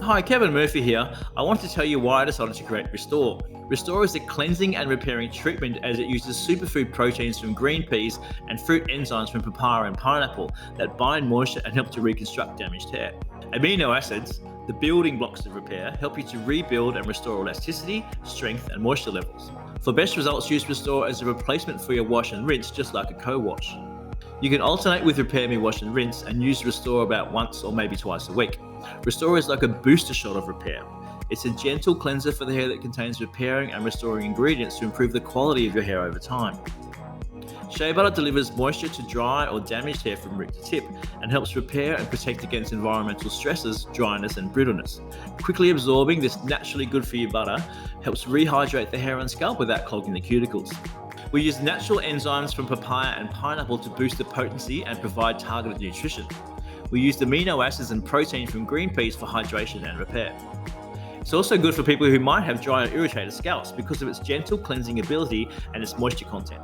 Hi, Kevin.Murphy here. I want to tell you why I decided to create Re.Store. Re.Store is a cleansing and repairing treatment as it uses superfood proteins from green peas and fruit enzymes from papaya and pineapple that bind moisture and help to reconstruct damaged hair. Amino acids, the building blocks of repair, help you to rebuild and restore elasticity, strength, and moisture levels. For best results, use Re.Store as a replacement for your wash and rinse, just like a co-wash. You can alternate with Repair Me, Wash and Rinse and use Re.Store about once or maybe twice a week. Re.Store is like a booster shot of repair. It's a gentle cleanser for the hair that contains repairing and restoring ingredients to improve the quality of your hair over time. Shea butter delivers moisture to dry or damaged hair from root to tip and helps repair and protect against environmental stresses, dryness and brittleness. Quickly absorbing this naturally good for you butter helps rehydrate the hair and scalp without clogging the cuticles. We use natural enzymes from papaya and pineapple to boost the potency and provide targeted nutrition. We use amino acids and protein from green peas for hydration and repair. It's also good for people who might have dry or irritated scalps because of its gentle cleansing ability and its moisture content.